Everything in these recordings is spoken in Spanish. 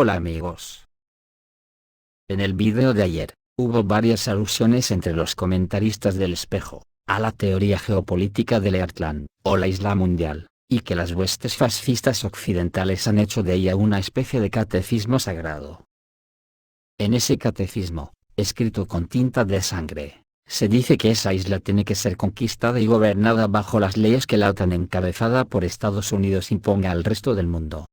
Hola amigos. En el vídeo de ayer, hubo varias alusiones entre los comentaristas del Espejo, a la teoría geopolítica del Heartland, o la isla mundial, y que las huestes fascistas occidentales han hecho de ella una especie de catecismo sagrado. En ese catecismo, escrito con tinta de sangre, se dice que esa isla tiene que ser conquistada y gobernada bajo las leyes que la OTAN encabezada por Estados Unidos imponga al resto del mundo.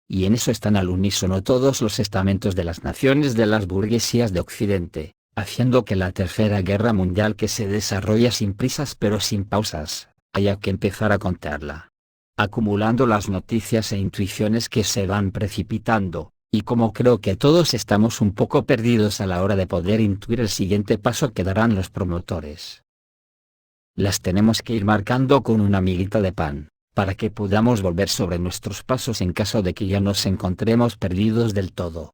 Y en eso están al unísono todos los estamentos de las naciones de las burguesías de Occidente, haciendo que la Tercera Guerra Mundial, que se desarrolla sin prisas pero sin pausas, haya que empezar a contarla. Acumulando las noticias e intuiciones que se van precipitando, y como creo que todos estamos un poco perdidos a la hora de poder intuir el siguiente paso que darán los promotores. Las tenemos que ir marcando con una miguita de pan, para que podamos volver sobre nuestros pasos en caso de que ya nos encontremos perdidos del todo.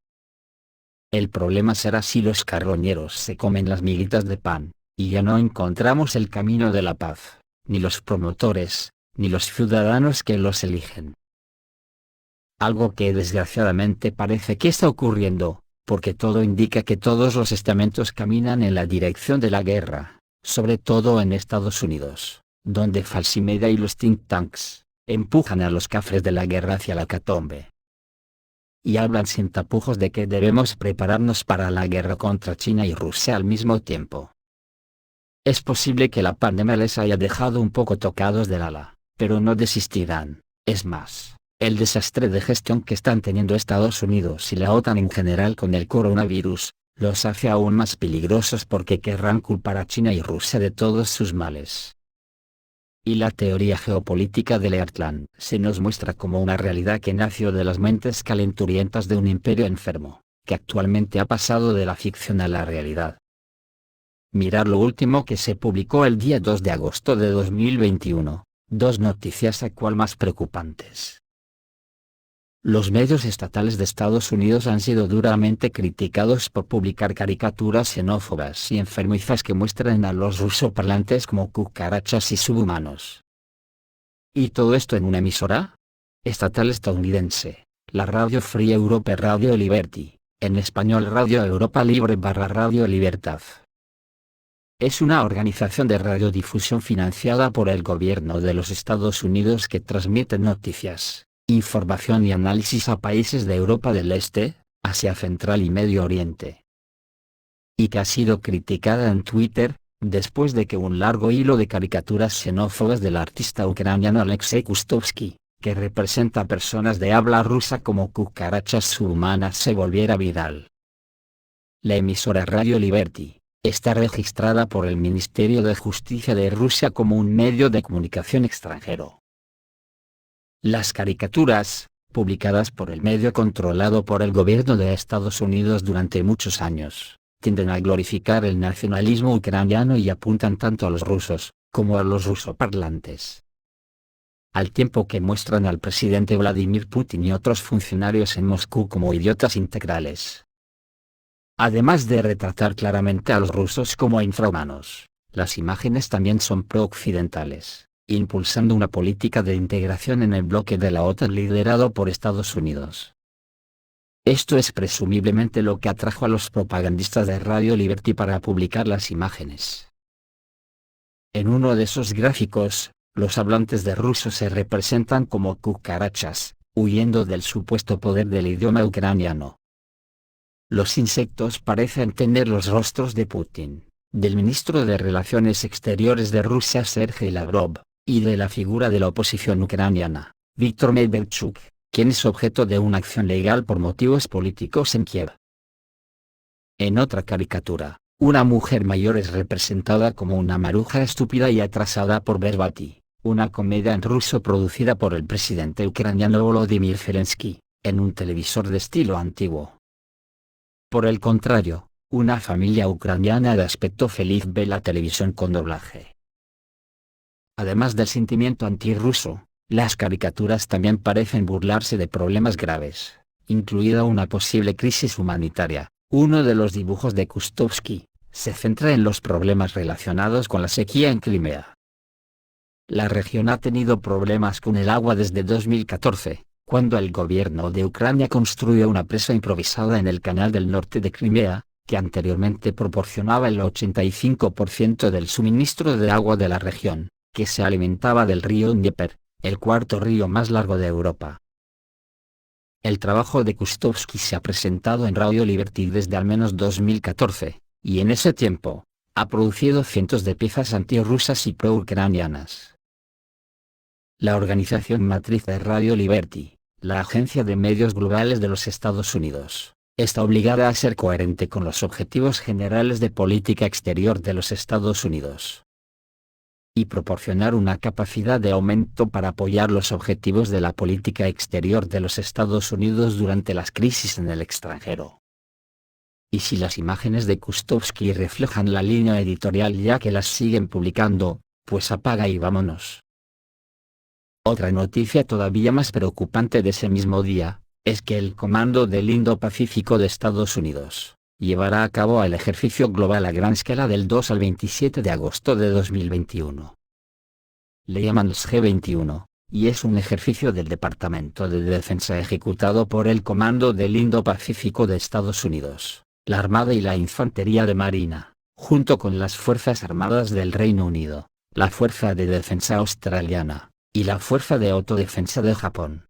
El problema será si los carroñeros se comen las miguitas de pan, y ya no encontramos el camino de la paz, ni los promotores, ni los ciudadanos que los eligen. Algo que desgraciadamente parece que está ocurriendo, porque todo indica que todos los estamentos caminan en la dirección de la guerra, sobre todo en Estados Unidos, donde Falsimedia y los think tanks empujan a los cafres de la guerra hacia la hecatombe. Y hablan sin tapujos de que debemos prepararnos para la guerra contra China y Rusia al mismo tiempo. Es posible que la pandemia les haya dejado un poco tocados del ala, pero no desistirán. Es más, el desastre de gestión que están teniendo Estados Unidos y la OTAN en general con el coronavirus, los hace aún más peligrosos porque querrán culpar a China y Rusia de todos sus males. Y la teoría geopolítica del Heartland se nos muestra como una realidad que nació de las mentes calenturientas de un imperio enfermo, que actualmente ha pasado de la ficción a la realidad. Mirad lo último que se publicó el día 2 de agosto de 2021, dos noticias a cual más preocupantes. Los medios estatales de Estados Unidos han sido duramente criticados por publicar caricaturas xenófobas y enfermizas que muestran a los rusoparlantes como cucarachas y subhumanos. ¿Y todo esto en una emisora estatal estadounidense, la Radio Free Europe Radio Liberty, en español Radio Europa Libre / Radio Libertad? Es una organización de radiodifusión financiada por el gobierno de los Estados Unidos que transmite noticias, información y análisis a países de Europa del Este, Asia Central y Medio Oriente. Y que ha sido criticada en Twitter, después de que un largo hilo de caricaturas xenófobas del artista ucraniano Alexei Kustovsky, que representa a personas de habla rusa como cucarachas subhumanas, se volviera viral. La emisora Radio Liberty está registrada por el Ministerio de Justicia de Rusia como un medio de comunicación extranjero. Las caricaturas, publicadas por el medio controlado por el gobierno de Estados Unidos durante muchos años, tienden a glorificar el nacionalismo ucraniano y apuntan tanto a los rusos, como a los rusoparlantes. Al tiempo que muestran al presidente Vladimir Putin y otros funcionarios en Moscú como idiotas integrales. Además de retratar claramente a los rusos como infrahumanos, las imágenes también son pro-occidentales, impulsando una política de integración en el bloque de la OTAN liderado por Estados Unidos. Esto es presumiblemente lo que atrajo a los propagandistas de Radio Liberty para publicar las imágenes. En uno de esos gráficos, los hablantes de ruso se representan como cucarachas, huyendo del supuesto poder del idioma ucraniano. Los insectos parecen tener los rostros de Putin, del ministro de Relaciones Exteriores de Rusia Sergei Lavrov, y de la figura de la oposición ucraniana, Viktor Medvedchuk, quien es objeto de una acción legal por motivos políticos en Kiev. En otra caricatura, una mujer mayor es representada como una maruja estúpida y atrasada por Verbati, una comedia en ruso producida por el presidente ucraniano Volodymyr Zelensky, en un televisor de estilo antiguo. Por el contrario, una familia ucraniana de aspecto feliz ve la televisión con doblaje. Además del sentimiento antirruso, las caricaturas también parecen burlarse de problemas graves, incluida una posible crisis humanitaria. Uno de los dibujos de Kustovsky se centra en los problemas relacionados con la sequía en Crimea. La región ha tenido problemas con el agua desde 2014, cuando el gobierno de Ucrania construyó una presa improvisada en el canal del norte de Crimea, que anteriormente proporcionaba el 85% del suministro de agua de la región, que se alimentaba del río Dnieper, el cuarto río más largo de Europa. El trabajo de Kustovsky se ha presentado en Radio Liberty desde al menos 2014, y en ese tiempo, ha producido cientos de piezas antirrusas y pro-ucranianas. La organización matriz de Radio Liberty, la agencia de medios globales de los Estados Unidos, está obligada a ser coherente con los objetivos generales de política exterior de los Estados Unidos y proporcionar una capacidad de aumento para apoyar los objetivos de la política exterior de los Estados Unidos durante las crisis en el extranjero. Y si las imágenes de Kustovsky reflejan la línea editorial ya que las siguen publicando, pues apaga y vámonos. Otra noticia todavía más preocupante de ese mismo día, es que el Comando del Indo-Pacífico de Estados Unidos llevará a cabo el ejercicio global a gran escala del 2 al 27 de agosto de 2021. Le llaman los G21, y es un ejercicio del Departamento de Defensa ejecutado por el Comando del Indo-Pacífico de Estados Unidos, la Armada y la Infantería de Marina, junto con las Fuerzas Armadas del Reino Unido, la Fuerza de Defensa Australiana, y la Fuerza de Autodefensa de Japón.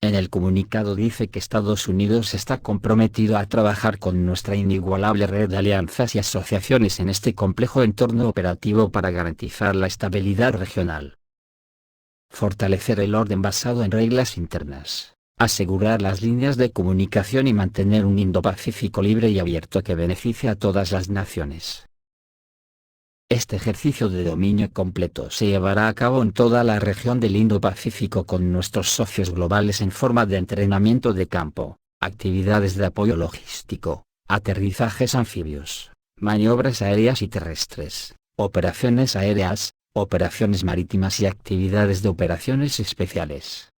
En el comunicado dice que Estados Unidos está comprometido a trabajar con nuestra inigualable red de alianzas y asociaciones en este complejo entorno operativo para garantizar la estabilidad regional, fortalecer el orden basado en reglas internas, asegurar las líneas de comunicación y mantener un Indo-Pacífico libre y abierto que beneficie a todas las naciones. Este ejercicio de dominio completo se llevará a cabo en toda la región del Indo-Pacífico con nuestros socios globales en forma de entrenamiento de campo, actividades de apoyo logístico, aterrizajes anfibios, maniobras aéreas y terrestres, operaciones aéreas, operaciones marítimas y actividades de operaciones especiales.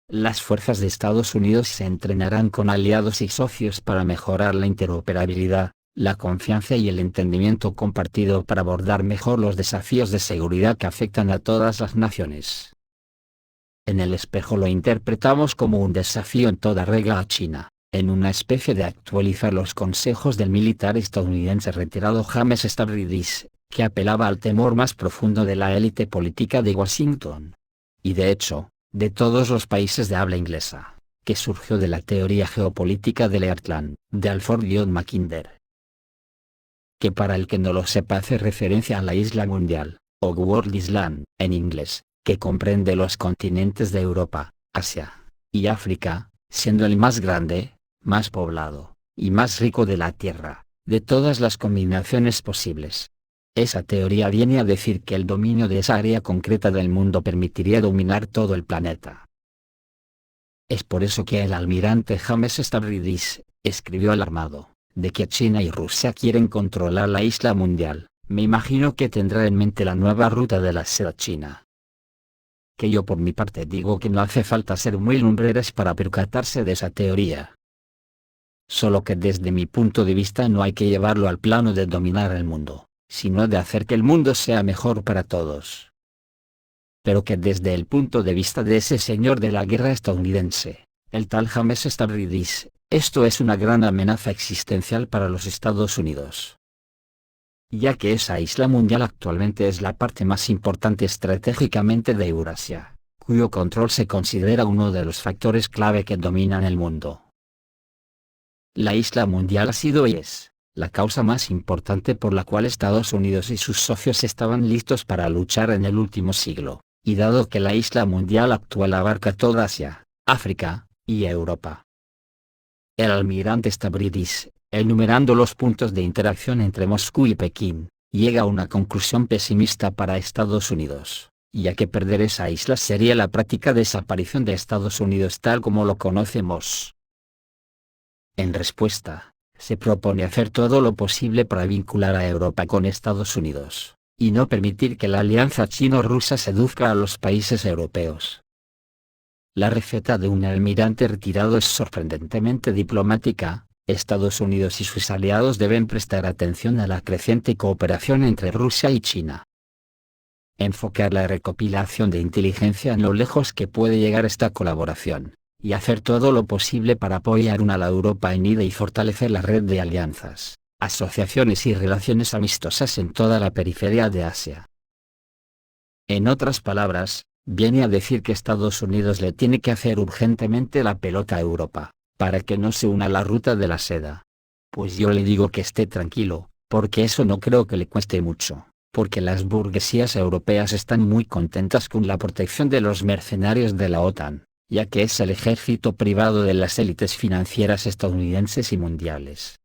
Las fuerzas de Estados Unidos se entrenarán con aliados y socios para mejorar la interoperabilidad, la confianza y el entendimiento compartido para abordar mejor los desafíos de seguridad que afectan a todas las naciones. En el espejo lo interpretamos como un desafío en toda regla a China, en una especie de actualizar los consejos del militar estadounidense retirado James Stavridis, que apelaba al temor más profundo de la élite política de Washington. Y de hecho, de todos los países de habla inglesa, que surgió de la teoría geopolítica de Heartland, de Alford John Mackinder, que para el que no lo sepa hace referencia a la isla mundial, o World Island, en inglés, que comprende los continentes de Europa, Asia y África, siendo el más grande, más poblado, y más rico de la Tierra, de todas las combinaciones posibles. Esa teoría viene a decir que el dominio de esa área concreta del mundo permitiría dominar todo el planeta. Es por eso que el almirante James Stavridis escribió alarmado de que China y Rusia quieren controlar la isla mundial. Me imagino que tendrá en mente la nueva ruta de la seda china. Que yo por mi parte digo que no hace falta ser muy lumbreras para percatarse de esa teoría. Solo que desde mi punto de vista no hay que llevarlo al plano de dominar el mundo, sino de hacer que el mundo sea mejor para todos. Pero que desde el punto de vista de ese señor de la guerra estadounidense, el tal James Stavridis, esto es una gran amenaza existencial para los Estados Unidos, ya que esa isla mundial actualmente es la parte más importante estratégicamente de Eurasia, cuyo control se considera uno de los factores clave que dominan el mundo. La isla mundial ha sido y es la causa más importante por la cual Estados Unidos y sus socios estaban listos para luchar en el último siglo, y dado que la isla mundial actual abarca toda Asia, África y Europa. El almirante Stavridis, enumerando los puntos de interacción entre Moscú y Pekín, llega a una conclusión pesimista para Estados Unidos, ya que perder esa isla sería la práctica desaparición de Estados Unidos tal como lo conocemos. En respuesta, se propone hacer todo lo posible para vincular a Europa con Estados Unidos, y no permitir que la alianza chino-rusa seduzca a los países europeos. La receta de un almirante retirado es sorprendentemente diplomática. Estados Unidos y sus aliados deben prestar atención a la creciente cooperación entre Rusia y China. enfocar la recopilación de inteligencia en lo lejos que puede llegar esta colaboración, y hacer todo lo posible para apoyar a la Europa unida y fortalecer la red de alianzas, asociaciones y relaciones amistosas en toda la periferia de Asia. En otras palabras, viene a decir que Estados Unidos le tiene que hacer urgentemente la pelota a Europa, para que no se una a la ruta de la seda. Pues yo le digo que esté tranquilo, porque eso no creo que le cueste mucho, porque las burguesías europeas están muy contentas con la protección de los mercenarios de la OTAN, ya que es el ejército privado de las élites financieras estadounidenses y mundiales.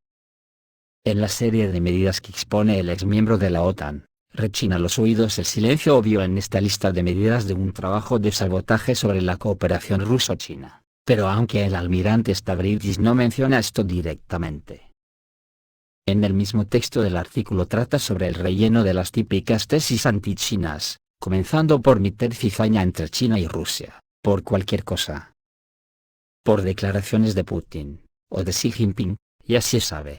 En la serie de medidas que expone el exmiembro de la OTAN, rechina los oídos el silencio obvio en esta lista de medidas de un trabajo de sabotaje sobre la cooperación ruso-china, pero aunque el almirante Stavridis no menciona esto directamente. En el mismo texto del artículo trata sobre el relleno de las típicas tesis antichinas, comenzando por meter cizaña entre China y Rusia, por cualquier cosa. Por declaraciones de Putin, o de Xi Jinping, ya se sabe.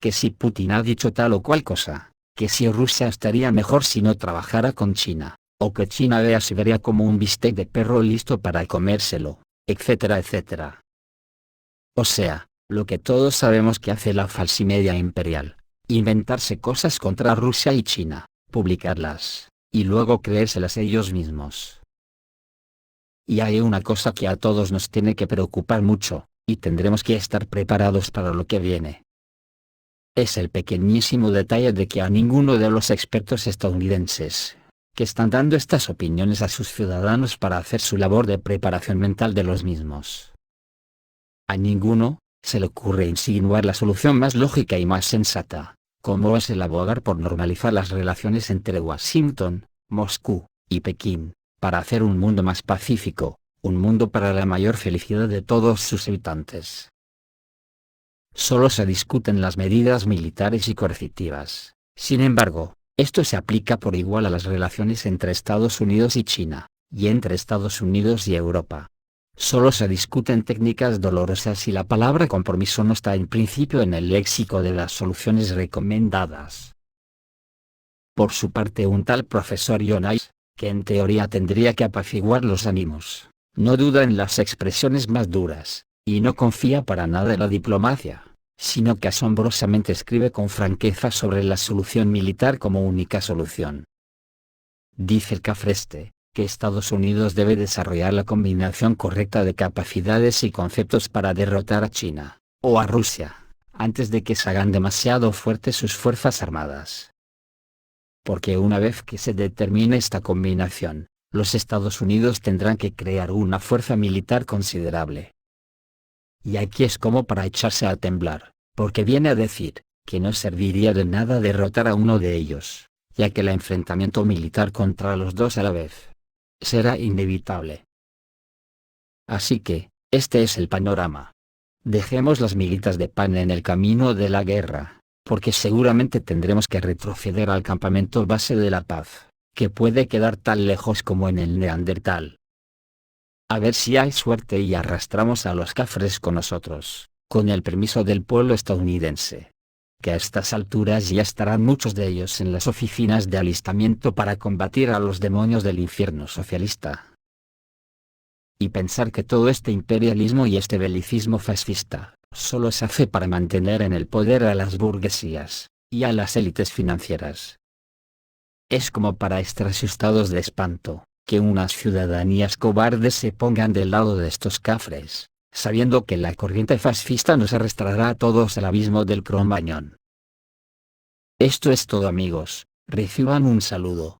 Que si Putin ha dicho tal o cual cosa, que si Rusia estaría mejor si no trabajara con China, o que China ve a Siberia como un bistec de perro listo para comérselo, etcétera, etcétera. O sea, lo que todos sabemos que hace la falsimedia imperial, inventarse cosas contra Rusia y China, publicarlas, y luego creérselas ellos mismos. Y hay una cosa que a todos nos tiene que preocupar mucho, y tendremos que estar preparados para lo que viene. Es el pequeñísimo detalle de que a ninguno de los expertos estadounidenses, que están dando estas opiniones a sus ciudadanos para hacer su labor de preparación mental de los mismos, a ninguno se le ocurre insinuar la solución más lógica y más sensata, como es el abogar por normalizar las relaciones entre Washington, Moscú, y Pekín, para hacer un mundo más pacífico, un mundo para la mayor felicidad de todos sus habitantes. Solo se discuten las medidas militares y coercitivas. Sin embargo, esto se aplica por igual a las relaciones entre Estados Unidos y China, y entre Estados Unidos y Europa. Solo se discuten técnicas dolorosas y la palabra compromiso no está en principio en el léxico de las soluciones recomendadas. Por su parte, un tal profesor Jonas, que en teoría tendría que apaciguar los ánimos, no duda en las expresiones más duras, y no confía para nada en la diplomacia, sino que asombrosamente escribe con franqueza sobre la solución militar como única solución. Dice el cafreste, que Estados Unidos debe desarrollar la combinación correcta de capacidades y conceptos para derrotar a China, o a Rusia, antes de que se hagan demasiado fuertes sus fuerzas armadas. Porque una vez que se determine esta combinación, los Estados Unidos tendrán que crear una fuerza militar considerable. Y aquí es como para echarse a temblar, porque viene a decir, que no serviría de nada derrotar a uno de ellos, ya que el enfrentamiento militar contra los dos a la vez será inevitable. Así que, este es el panorama. Dejemos las miguitas de pan en el camino de la guerra, porque seguramente tendremos que retroceder al campamento base de la paz, que puede quedar tan lejos como en el Neandertal. A ver si hay suerte y arrastramos a los cafres con nosotros, con el permiso del pueblo estadounidense. Que a estas alturas ya estarán muchos de ellos en las oficinas de alistamiento para combatir a los demonios del infierno socialista. Y pensar que todo este imperialismo y este belicismo fascista, solo se hace para mantener en el poder a las burguesías, y a las élites financieras. Es como para estar asustados de espanto, que unas ciudadanías cobardes se pongan del lado de estos cafres, sabiendo que la corriente fascista nos arrastrará a todos al abismo del Cromañón. Esto es todo, amigos, reciban un saludo.